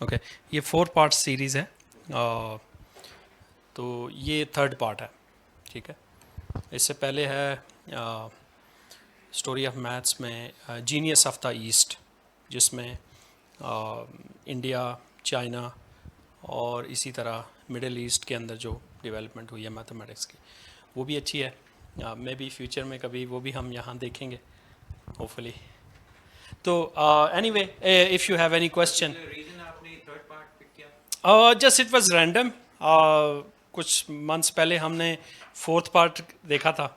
Okay یہ 4 part series ہے تو یہ 3rd پارٹ ہے ٹھیک ہے. اس سے پہلے ہے اسٹوری آف میتھس میں جینیس آف دا ایسٹ جس میں انڈیا چائنا اور اسی طرح مڈل ایسٹ کے اندر جو ڈیولپمنٹ ہوئی ہے میتھمیٹکس کی وہ بھی اچھی ہے. مے بی فیوچر میں کبھی وہ بھی ہم یہاں دیکھیں گے ہوپ فلی. تو any way if you have any question. Just it was random. کچھ منتھس پہلے ہم نے 4th پارٹ دیکھا تھا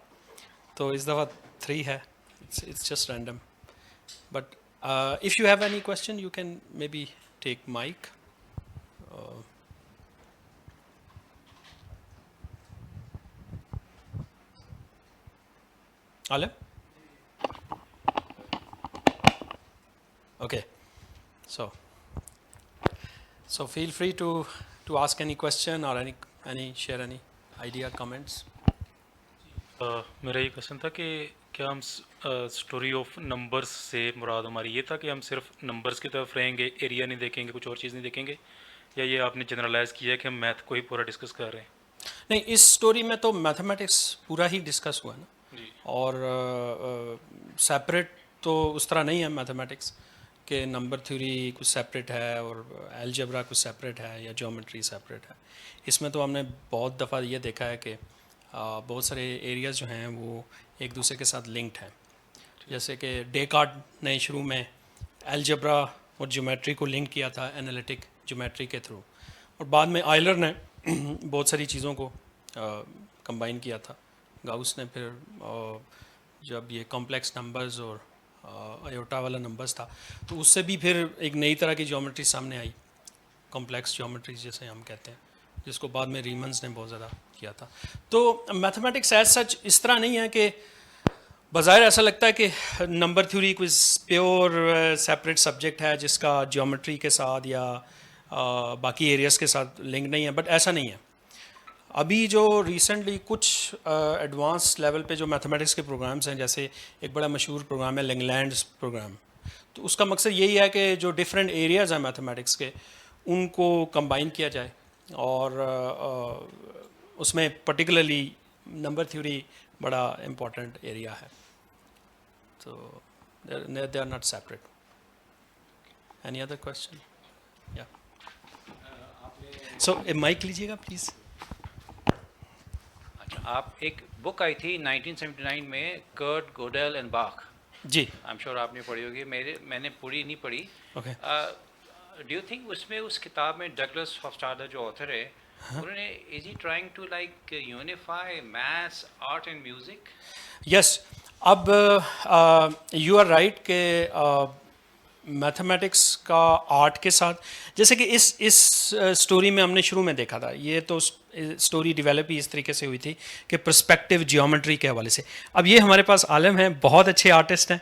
تو اس دفعہ 3 ہے. It's just random but if you have any question you can maybe take mic. Alam okay so feel free to ask any question or any share any idea comments. میرا یہ question تھا کہ کیا ہم اسٹوری آف نمبرس سے مراد ہماری یہ تھا کہ ہم صرف نمبرس کی طرف رہیں گے, ایریا نہیں دیکھیں گے, کچھ اور چیز نہیں دیکھیں گے, یا یہ آپ نے جنرلائز کیا ہے کہ ہم میتھ کو ہی پورا ڈسکس کر رہے ہیں؟ نہیں اس اسٹوری میں تو میتھمیٹکس پورا ہی ڈسکس ہوا ہے نا جی. اور سیپریٹ تو اس طرح نہیں ہے میتھمیٹکس کہ نمبر تھیوری کچھ سیپریٹ ہے اور الجبرا کچھ سیپریٹ ہے یا جیومیٹری سیپریٹ ہے. اس میں تو ہم نے بہت دفعہ یہ دیکھا ہے کہ بہت سارے ایریاز جو ہیں وہ ایک دوسرے کے ساتھ لنکڈ ہیں. جیسے کہ ڈیکارٹ نے شروع میں الجبرا اور جیومیٹری کو لنک کیا تھا انالیٹک جیومیٹری کے تھرو, اور بعد میں آئلر نے بہت ساری چیزوں کو کمبائن کیا تھا. گاؤس نے پھر جب یہ کمپلیکس نمبرز اور ایوٹا والا نمبرز تھا تو اس سے بھی پھر ایک نئی طرح کی جیومیٹری سامنے آئی, کمپلیکس جیومیٹری جیسے ہم کہتے ہیں, جس کو بعد میں ریمنز نے بہت زیادہ کیا تھا. تو میتھمیٹکس ایز سچ اس طرح نہیں ہے کہ بظاہر ایسا لگتا ہے کہ نمبر تھیوری کوئی پیور سیپریٹ سبجیکٹ ہے جس کا جیومیٹری کے ساتھ یا باقی ایریاز کے ساتھ لنک نہیں ہے, بٹ ایسا نہیں ہے. ابھی جو ریسنٹلی کچھ ایڈوانس لیول پہ جو میتھمیٹکس کے پروگرامس ہیں, جیسے ایک بڑا مشہور پروگرام ہے لنگلینڈس پروگرام, تو اس کا مقصد یہی ہے کہ جو ڈفرینٹ ایریاز ہیں میتھمیٹکس کے ان کو کمبائن کیا جائے, اور اس میں پرٹیکولرلی نمبر تھیوری بڑا امپورٹنٹ ایریا ہے. تو they are not separate. Any other question? یا سو مائک لیجیے گا پلیز. اچھا, آپ ایک بک آئی تھی 1979 میں کرٹ گوڈیل اینڈ باخ, جی آئی ایم شیور آپ نے پڑھی ہوگی, میں نے پوری نہیں پڑھی. اوکے. ڈو یو تھنک اس میں اس کتاب میں ڈگلس ہوفسٹاڈر جو آتھر ہے انہوں نے is he trying to like unify maths art and music? Yes. اب یو آر رائٹ کہ میتھمیٹکس کا آرٹ کے ساتھ, جیسے کہ اس اسٹوری میں ہم نے شروع میں دیکھا تھا, یہ تو اسٹوری ڈیولپ ہی اس طریقے سے ہوئی تھی کہ پرسپیکٹیو جیومیٹری کے حوالے سے. اب یہ ہمارے پاس عالم ہیں, بہت اچھے آرٹسٹ ہیں,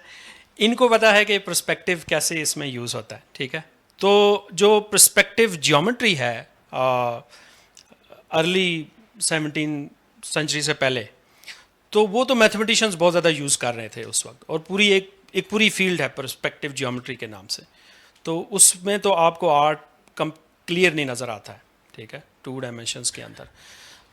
ان کو پتہ ہے کہ پرسپیکٹیو کیسے اس میں یوز ہوتا ہے. ٹھیک ہے, تو جو پرسپیکٹیو جیومیٹری ہے ارلی 17 سنچری سے پہلے, تو وہ تو میتھمیٹیشینس بہت زیادہ یوز کر رہے تھے اس وقت, اور پوری ایک پوری فیلڈ ہے پرسپیکٹیو جیومیٹری کے نام سے. تو اس میں تو آپ کو آرٹ کلیئر نہیں نظر آتا ہے. ٹھیک ہے, 2 ڈائمینشنس کے اندر.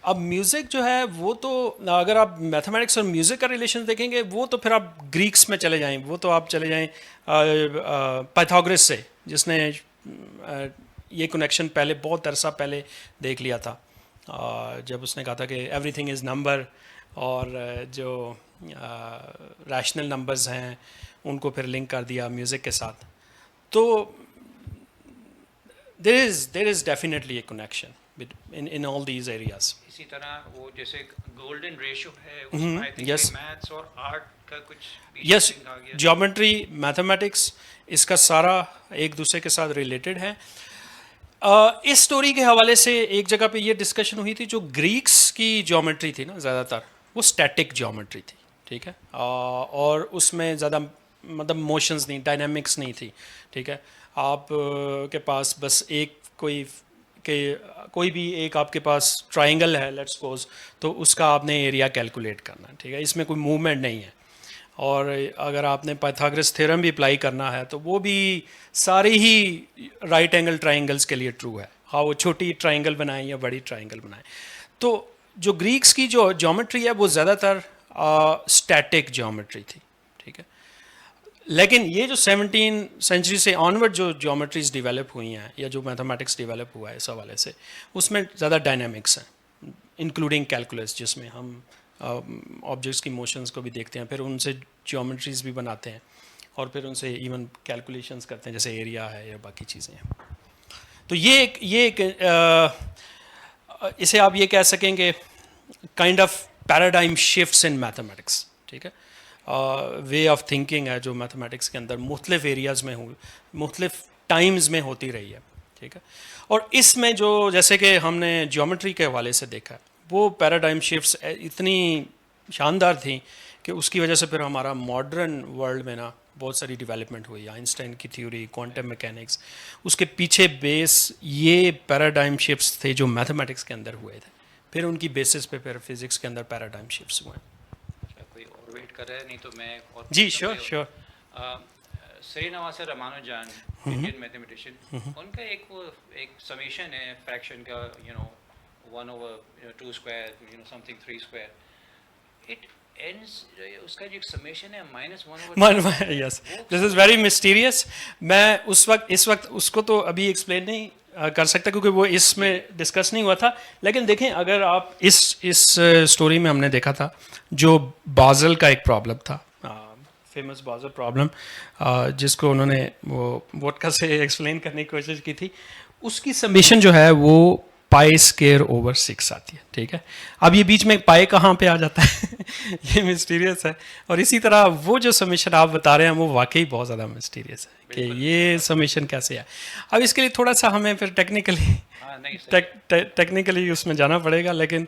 اب میوزک جو ہے وہ تو اگر آپ میتھمیٹکس اور میوزک کا ریلیشن دیکھیں گے وہ تو پھر آپ گریکس میں چلے جائیں, وہ تو آپ چلے جائیں پائتھاگورس سے, جس نے یہ کنیکشن پہلے بہت عرصہ پہلے دیکھ لیا تھا, جب اس نے کہا تھا کہ ایوری تھنگ از نمبر, اور جو ریشنل نمبرز ہیں ان کو پھر لنک کر دیا میوزک کے ساتھ. تو there is definitely a connection in all these areas. اسی طرح وہ جیسے گولڈن ریشو ہے اس میں آئی تھنک میتھس اور آرٹ کا کچھ یس, جیومیٹری میتھمیٹکس اس کا سارا ایک دوسرے کے ساتھ ریلیٹڈ ہے. اس سٹوری کے حوالے سے ایک جگہ پہ یہ ڈسکشن ہوئی تھی, جو گریکس کی جیومیٹری تھی نا زیادہ تر وہ اسٹیٹک جیومیٹری تھی. ٹھیک ہے, اور اس میں زیادہ مطلب موشنز نہیں, ڈائنامکس نہیں تھی. ٹھیک ہے, آپ کے پاس بس ایک کوئی بھی ایک آپ کے پاس ٹرائنگل ہے لیٹس سپوز, تو اس کا آپ نے ایریا کیلکولیٹ کرنا ہے. ٹھیک ہے, اس میں کوئی موومنٹ نہیں ہے. اور اگر آپ نے پائتھاگرس تھیورم بھی اپلائی کرنا ہے تو وہ بھی سارے ہی رائٹ اینگل ٹرائنگلس کے لیے ٹرو ہے، ہاں وہ چھوٹی ٹرائنگل بنائیں یا بڑی ٹرائنگل بنائیں. تو جو گریکس کی جو جیومیٹری ہے وہ زیادہ تر اسٹیٹک جیومیٹری تھی، ٹھیک ہے. لیکن یہ جو 17 سینچری سے آنورڈ جو جیومیٹریز ڈیولپ ہوئی ہیں یا جو میتھمیٹکس ڈیولپ ہوا ہے اس حوالے سے، اس میں زیادہ ڈائنامکس ہیں، انکلوڈنگ کیلکولس، جس میں ہم آبجیکٹس کی موشنز کو بھی دیکھتے ہیں، پھر ان سے جیومیٹریز بھی بناتے ہیں اور پھر ان سے ایون کیلکولیشنز کرتے ہیں جیسے ایریا ہے یا باقی چیزیں ہیں. تو یہ ایک اسے آپ یہ کہہ سکیں کہ kind of paradigm shifts in mathematics, ٹھیک ہے. وے آف تھنکنگ ہے جو میتھمیٹکس کے اندر مختلف ایریاز میں مختلف ٹائمز میں ہوتی رہی ہے، ٹھیک ہے. اور اس میں جو جیسے کہ ہم نے جیومیٹری کے حوالے سے دیکھا وہ پیراڈائم شفٹس اتنی شاندار تھیں کہ اس کی وجہ سے پھر ہمارا ماڈرن ورلڈ میں نا بہت ساری ڈیولپمنٹ ہوئی. آئنسٹائن کی تھیوری، کوانٹم میکینکس، اس کے پیچھے بیس یہ پیراڈائم شفٹس تھے جو میتھمیٹکس کے اندر ہوئے تھے. پھر ان کی بیسس پہ پھر فزکس کے اندر پیراڈائم شفٹس ہوئے. کوئی اور ویٹ کر رہا ہے؟ نہیں تو میں اور جی sure sure. Srinivasa Ramanujan, Indian mathematician, ان کا ایک سمیشن ہے فریکشن کا، 1/2 square something 3 square. It ends, اس کا جو ایک سمیشن ہے -1/2. Yes this is very mysterious. میں اس وقت اس کو تو ابھی ایکسپلین نہیں کر سکتا کیونکہ وہ اس میں ڈسکس نہیں ہوا تھا. لیکن دیکھیں اگر آپ اس اسٹوری میں ہم نے دیکھا تھا جو بازل کا ایک پرابلم تھا، فیمس بازل پرابلم، جس کو انہوں نے وہ ووڈکا سے ایکسپلین کرنے کی کوشش کی تھی، اس کی سمیشن جو ہے وہ پائی اسکیئر اوور 6 آتی ہے، ٹھیک ہے. اب یہ بیچ میں پائی کہاں پہ آ جاتا ہے یہ مسٹیریس ہے. اور اسی طرح وہ جو سمیشن آپ بتا رہے ہیں وہ واقعی بہت زیادہ مسٹیریس ہے کہ یہ سمیشن کیسے ہے. اب اس کے لیے تھوڑا سا ہمیں پھر ٹیکنیکلی اس میں جانا پڑے گا، لیکن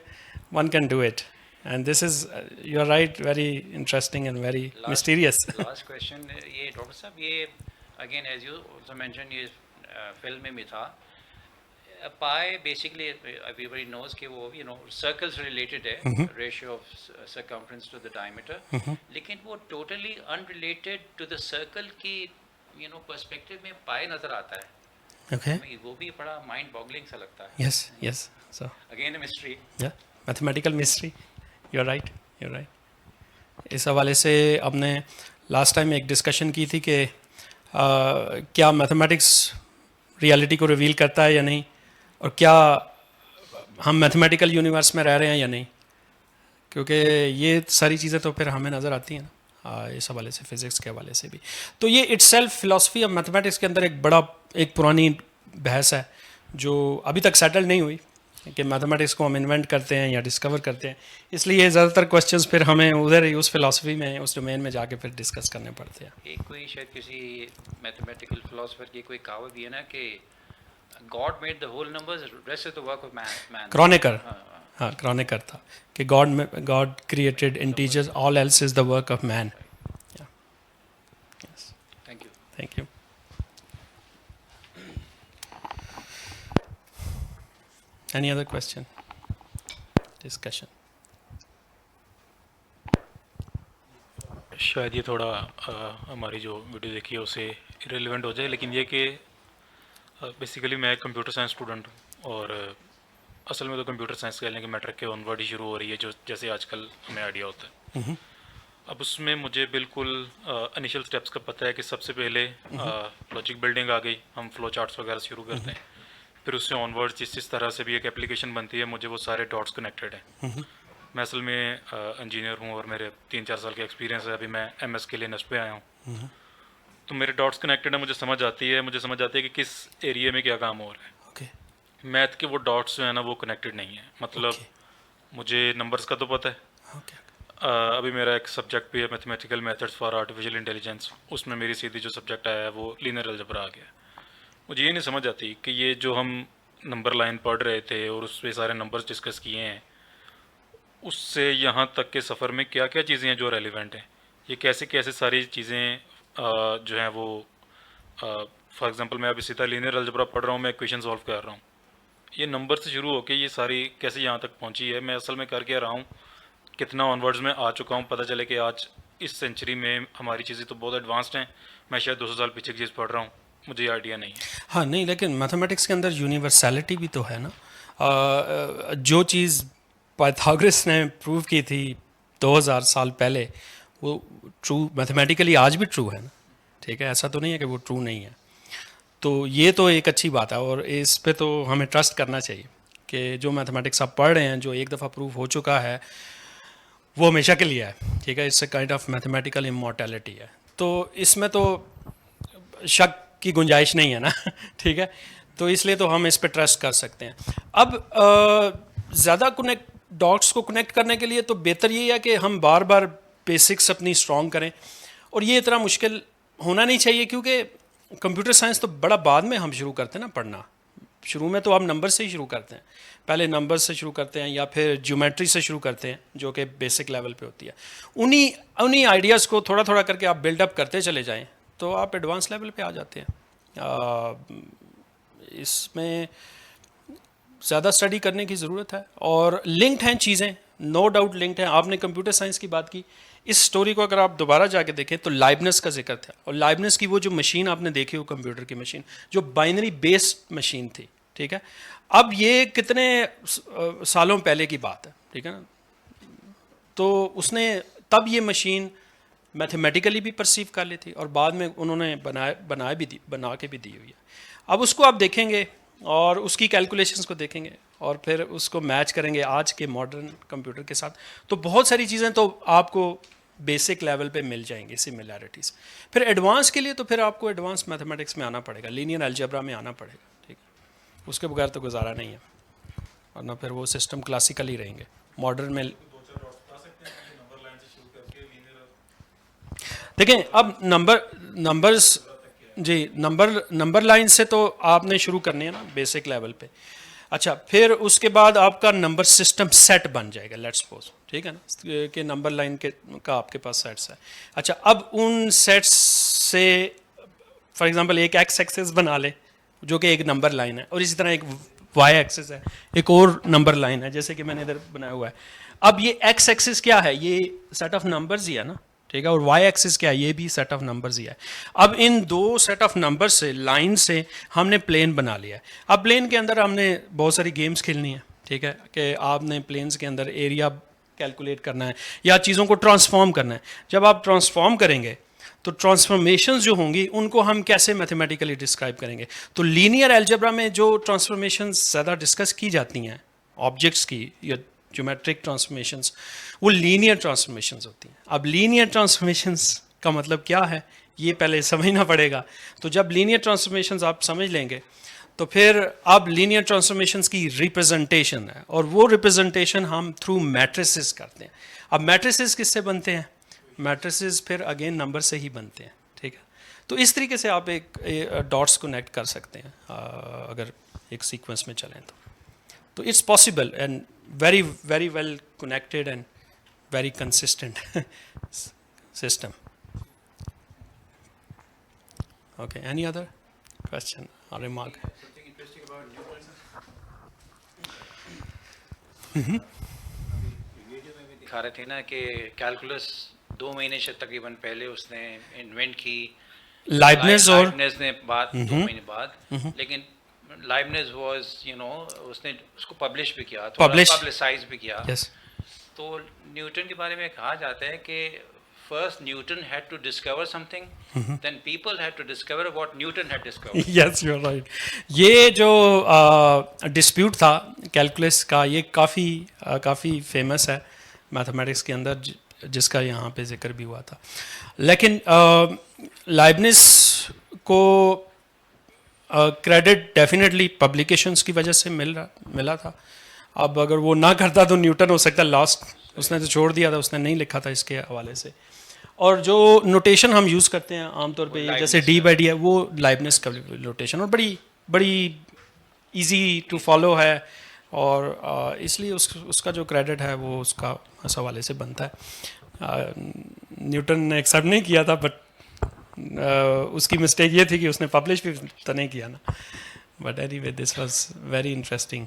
one can do it. And this is you are right, very interesting and very mysterious. Last question یہ ڈاکٹر صاحب، یہ again as you also mention, یہ فلم میں بھی تھا. پائے بیسکلی ایوری بڈی نوز کہ وہ سرکل سے ریلیٹڈ ہے، ratio of circumference to the diameter, لیکن وہ totally unrelated to the circle کی پرسپیکٹو میں پائے نظر آتا ہے. اوکے. وہ بھی بڑا مائنڈ باگلنگ سا لگتا ہے. Yes yes. So again a mystery. Mathematical mystery. You are right, you are right. اس حوالے سے ہم نے لاسٹ ٹائم ایک ڈسکشن کی تھی کہ کیا میتھمیٹکس ریالٹی کو ریویل کرتا ہے یا نہیں، اور کیا ہم میتھمیٹیکل یونیورس میں رہ رہے ہیں یا نہیں، کیونکہ یہ ساری چیزیں تو پھر ہمیں نظر آتی ہیں نا اس حوالے سے، فزکس کے حوالے سے بھی. تو یہ it self philosophy of mathematics کے اندر ایک پرانی بحث ہے جو ابھی تک سیٹل نہیں ہوئی کہ میتھمیٹکس کو ہم انوینٹ کرتے ہیں یا ڈسکور کرتے ہیں. اس لیے زیادہ تر کویشچنس پھر ہمیں ادھر ہی اس فلاسفی میں، اس ڈومین میں جا کے پھر ڈسکس کرنے پڑتے ہیں. ایک کوئی شاید کسی میتھمیٹیکل فلاسفر کی کوئی کہاوت بھی ہے نا کہ God made the whole numbers, rest is the work of man. کرونیکر، ہاں کرونیکر تھا کہ God created integers, all else is the work of man. Yes. Thank you. Thank you. Any other question? Discussion. شاید یہ تھوڑا ہماری جو ویڈیو دیکھی ہے اسے ریلیونٹ ہو جائے، لیکن یہ کہ بیسیکلی میں کمپیوٹر سائنس اسٹوڈنٹ ہوں، اور اصل میں تو کمپیوٹر سائنس کہہ لیں کہ میٹرک کے آن ورڈ ہی شروع ہو رہی ہے، جو جیسے آج کل ہمیں آئیڈیا ہوتا ہے. اب اس میں مجھے بالکل انیشل اسٹیپس کا پتہ ہے کہ سب سے پہلے لاجک بلڈنگ آ گئی، ہم فلو چارٹس وغیرہ شروع کرتے ہیں. پھر اس سے آن ورڈ جس طرح سے بھی ایک اپلیکیشن بنتی ہے، مجھے وہ سارے ڈاٹس کنیکٹڈ ہیں. میں اصل میں انجینئر ہوں اور میرے 3-4 سال کا ایکسپیرینس ہے. ابھی میں ایم ایس کے لیے نسٹ پہ آیا ہوں، تو میرے ڈاٹس کنیکٹڈ ہیں. مجھے سمجھ آتی ہے کہ کس ایریے میں کیا کام ہو رہا ہے. میتھ کے وہ ڈاٹس جو ہیں نا وہ کنیکٹڈ نہیں ہیں. مطلب مجھے نمبرس کا تو پتہ ہے. ابھی میرا ایک سبجیکٹ بھی ہے mathematical methods for artificial intelligence, اس میں میری سیدھی جو سبجیکٹ آیا ہے وہ لینئر الجبرا آ گیا. مجھے یہ نہیں سمجھ آتی کہ یہ جو ہم نمبر لائن پڑھ رہے تھے اور اس پہ سارے نمبرز ڈسکس کیے ہیں، اس سے یہاں تک کہ سفر میں کیا کیا چیزیں ہیں جو ریلیونٹ ہیں. یہ کیسے ساری چیزیں جو ہیں وہ فار ایگزامپل میں ابھی سیدھا لینئر الجبرا پڑھ رہا ہوں، میں ایکویشن سالو کر رہا ہوں. یہ نمبر سے شروع ہو کے یہ ساری کیسے یہاں تک پہنچی ہے، میں اصل میں کر کے رہا ہوں، کتنا آن ورڈز میں آ چکا ہوں. پتہ چلے کہ آج اس سینچری میں ہماری چیزیں تو بہت ایڈوانسڈ ہیں, میں شاید 200 سال پیچھے کی چیز پڑھ رہا ہوں, مجھے آئیڈیا نہیں ہے. ہاں نہیں, لیکن میتھمیٹکس کے اندر یونیورسیلٹی بھی تو ہے نا. جو چیز پائتھاگورس نے پروو کی تھی 2000 سال پہلے, وہ ٹرو میتھمیٹیکلی آج بھی ٹرو ہے نا. ٹھیک ہے, ایسا تو نہیں ہے کہ وہ ٹرو نہیں ہے. تو یہ تو ایک اچھی بات ہے, اور اس پہ تو ہمیں ٹرسٹ کرنا چاہیے کہ جو میتھمیٹکس آپ پڑھ رہے ہیں, جو ایک دفعہ پروو ہو چکا ہے, وہ ہمیشہ کے لیے ہے. ٹھیک ہے, اس سے کائنڈ آف میتھمیٹیکل امورٹیلٹی ہے. تو اس میں تو شک کی گنجائش نہیں ہے نا. ٹھیک ہے, تو اس لیے تو ہم اس پہ ٹرسٹ کر سکتے ہیں. اب زیادہ ڈاٹس کو کنیکٹ کرنے کے لیے تو بہتر یہ ہے کہ ہم بار بار بیسکس اپنی اسٹرانگ کریں, اور یہ اتنا مشکل ہونا نہیں چاہیے, کیونکہ کمپیوٹر سائنس تو بڑا بعد میں ہم شروع کرتے ہیں نا پڑھنا. شروع میں تو آپ نمبر سے ہی شروع کرتے ہیں, پہلے نمبر سے شروع کرتے ہیں یا پھر جیومیٹری سے شروع کرتے ہیں, جو کہ بیسک لیول پہ ہوتی ہے. انہی آئیڈیاز کو تھوڑا تھوڑا کر کے آپ بلڈ اپ کرتے چلے جائیں تو آپ ایڈوانس لیول پہ آ جاتے ہیں. اس میں زیادہ اسٹڈی کرنے کی ضرورت ہے, اور لنکڈ ہیں چیزیں, نو ڈاؤٹ لنکڈ ہیں. آپ نے کمپیوٹر سائنس کی بات کی, اس سٹوری کو اگر آپ دوبارہ جا کے دیکھیں تو لائبنس کا ذکر تھا, اور لائبنس کی وہ جو مشین آپ نے دیکھی ہو, کمپیوٹر کی مشین جو بائنری بیسڈ مشین تھی. ٹھیک ہے, اب یہ کتنے سالوں پہلے کی بات ہے. ٹھیک ہے نا, تو اس نے تب یہ مشین میتھمیٹیکلی بھی پرسیو کر لی تھی, اور بعد میں انہوں نے بنا کے بھی دی ہوئی ہے. اب اس کو آپ دیکھیں گے اور اس کی کیلکولیشنز کو دیکھیں گے, اور پھر اس کو میچ کریں گے آج کے ماڈرن کمپیوٹر کے ساتھ, تو بہت ساری چیزیں تو آپ کو بیسک لیول پہ مل جائیں گی, سملیرٹیز. پھر ایڈوانس کے لیے تو پھر آپ کو ایڈوانس میتھمیٹکس میں آنا پڑے گا, لینئر الجبرا میں آنا پڑے گا. ٹھیک ہے, اس کے بغیر تو گزارا نہیں ہے, ورنہ پھر وہ سسٹم کلاسیکل ہی رہیں گے. ماڈرن میں دیکھیں, اب نمبرز جی نمبر لائن سے تو آپ نے شروع کرنی ہے نا بیسک لیول پہ. اچھا, پھر اس کے بعد آپ کا نمبر سسٹم سیٹ بن جائے گا, لیٹس سپوز. ٹھیک ہے نا, کہ نمبر لائن کا آپ کے پاس سیٹس ہے. اچھا, اب ان سیٹس سے فار ایگزامپل ایک ایکس ایکسس بنا لیں جو کہ ایک نمبر لائن ہے, اور اسی طرح ایک وائی ایکسس ہے, ایک اور نمبر لائن ہے, جیسے کہ میں نے ادھر بنایا ہوا ہے. اب یہ ایکس ایکسس کیا ہے, یہ سیٹ آف نمبرز ہی ہے نا. ٹھیک ہے, اور وائی ایکسس کیا ہے, یہ بھی سیٹ آف نمبرز ہی ہے. اب ان دو سیٹ آف نمبر سے لائن سے ہم نے پلین بنا لیا ہے. اب پلین کے اندر ہم نے بہت ساری گیمز کھیلنی ہے. ٹھیک ہے, کہ آپ نے پلینز کے اندر ایریا کیلکولیٹ کرنا ہے یا چیزوں کو ٹرانسفارم کرنا ہے. جب آپ ٹرانسفارم کریں گے تو ٹرانسفارمیشنز جو ہوں گی ان کو ہم کیسے میتھمیٹیکلی ڈسکرائب کریں گے. تو لینئر الجبرا میں جو ٹرانسفارمیشنز زیادہ ڈسکس کی جاتی ہیں آبجیکٹس کی یا جیومیٹرک ٹرانسفارمیشنز, وہ لینئر ٹرانسفارمیشنز ہوتی ہیں. اب لینئر ٹرانسفارمیشنز کا مطلب کیا ہے, یہ پہلے سمجھنا پڑے گا. تو جب لینئر ٹرانسفارمیشنز آپ سمجھ لیں گے تو پھر اب لینئر ٹرانسفارمیشنز کی ریپرزنٹیشن ہے, اور وہ ریپرزنٹیشن ہم تھرو میٹریسز کرتے ہیں. اب میٹریسز کس سے بنتے ہیں, میٹریسز پھر اگین نمبر سے ہی بنتے ہیں. ٹھیک ہے, تو اس طریقے سے آپ ایک ڈاٹس کنیکٹ کر سکتے ہیں اگر ایک سیکوینس میں چلیں تو it's possible and very very well connected and very consistent system. Okay, any other question or remark? Something interesting about Newton. Video میں بھی دکھا رہے تھے نا کہ کیلکولس 2 مہینے سے تقریباً پہلے اس نے انوینٹ کی, لائبنز نے بعد 2 مہینے بعد, لیکن لائبنز واز اس نے اس کو پبلش بھی کیا, پبلسائز بھی کیا. تو نیوٹن کے بارے میں کہا جاتا ہے کہ first Newton had to discover something, then people had to discover what Newton had discovered. Yes you are right. یہ جو ڈسپیوٹ تھا کیلکولس کا, یہ کافی فیمس ہے میتھمیٹکس کے اندر, جس کا یہاں پہ ذکر بھی ہوا تھا. لیکن لائبنس کو کریڈٹ ڈیفینیٹلی پبلیکیشنس کی وجہ سے ملا تھا. اب اگر وہ نہ کرتا تو نیوٹن ہو سکتا لاسٹ, اس نے تو چھوڑ دیا تھا, اس نے نہیں لکھا تھا اس کے حوالے سے. اور جو نوٹیشن ہم یوز کرتے ہیں عام طور پہ جیسے ڈی بائی ڈی ہے, وہ لائبنس کا نوٹیشن, اور بڑی ایزی ٹو فالو ہے, اور اس لیے اس کا جو کریڈٹ ہے وہ اس حوالے سے بنتا ہے. نیوٹن نے ایکسیپٹ نہیں کیا تھا, بٹ اس کی مسٹیک یہ تھی کہ اس نے پبلش بھی تو نہیں کیا نا. But any way this was very interesting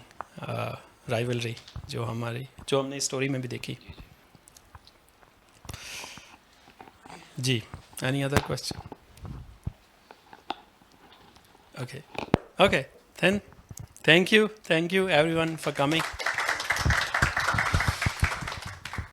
rivalry جو ہم نے اسٹوری میں بھی دیکھی. Ji, any other question? Okay. Then thank you everyone for coming.